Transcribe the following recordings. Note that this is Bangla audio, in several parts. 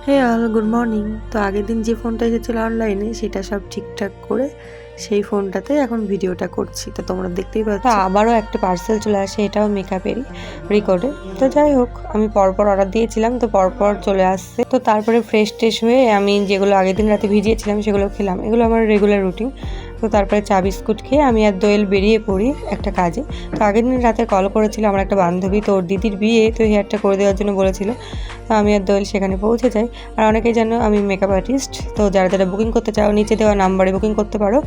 হে অল, গুড মর্নিং। তো আগের দিন যে ফোনটা এসেছিলো অনলাইনে সেটা সব ঠিকঠাক করে সেই ফোনটাতে এখন ভিডিওটা করছি। তো তোমরা দেখতেই পাচ্ছ আবারও একটা পার্সেল চলে আসে, এটাও মেকআপেরই রেকর্ডে। তো যাই হোক, আমি পরপর অর্ডার দিয়েছিলাম, তো পরপর চলে আসছে। তো তারপরে ফ্রেশ ট্রেশ হয়ে আমি যেগুলো আগের দিন রাতে ভিজিয়েছিলাম সেগুলো খেলাম, এগুলো আমার রেগুলার রুটিন। তো তারপরে চা বিস্কুট খেয়ে আমি আর দোয়েল বেরিয়ে পড়ি একটা কাজে। তো আগের দিন রাতে কল করেছিল আমার একটা বান্ধবী, তো ওর দিদির বিয়ে, তো হেয়ারটা করে দেওয়ার জন্য বলেছিল। তো আমি আর দোয়েল সেখানে পৌঁছে যাই। আর অনেকেই জানো আমি মেকআপ আর্টিস্ট, তো যারা যারা বুকিং করতে চাও নিচে দেওয়া নাম্বারে বুকিং করতে পারো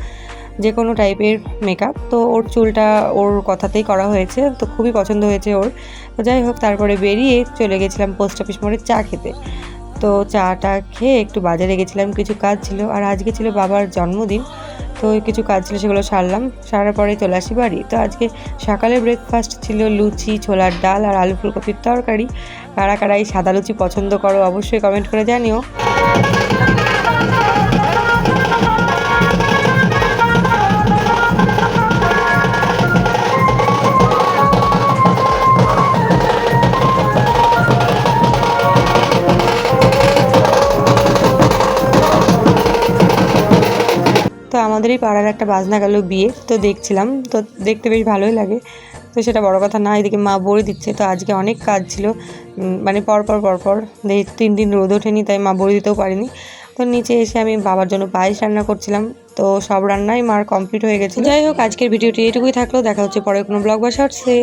যে কোনো টাইপের মেকআপ। তো ওর চুলটা ওর কথাতেই করা হয়েছে, তো খুবই পছন্দ হয়েছে ওর। তো যাই হোক, তারপরে বেরিয়ে চলে গেছিলাম পোস্ট অফিস মোড়ে চা খেতে। তো চাটা খেয়ে একটু বাজারে গেছিলাম, কিছু কাজ ছিল, আর আজকে ছিল বাবার জন্মদিন। তো কিছু কাজ ছিল, সেগুলো সারলাম, সারার পরে চলে আসি বাড়ি। তো আজকে সকালে ব্রেকফাস্ট ছিল লুচি, ছোলার ডাল আর আলু ফুলকপির তরকারি। কারা কারা এই সাদা লুচি পছন্দ করো অবশ্যই কমেন্ট করে জানিও। তো আমাদের এই পাড়ার একটা বাজনা গেল বিয়ে, তো দেখছিলাম, তো দেখতে বেশ ভালোই লাগে। তো সেটা বড় কথা না, এদিকে মা বড়ি দিচ্ছে। তো আজকে অনেক কাজ ছিল, মানে পরপর 3 দিন রোদ ওঠেনি, তাই মা বড়ি দিতেও পারিনি। তো নিচে এসে আমি বাবার জন্য পায়েস রান্না করছিলাম। তো সব রান্নাই মার কমপ্লিট হয়ে গেছে। যাই হোক, আজকের ভিডিওটি এটুকুই থাকলো, দেখা হচ্ছে পরে কোনো ব্লগ বা শর্টসে।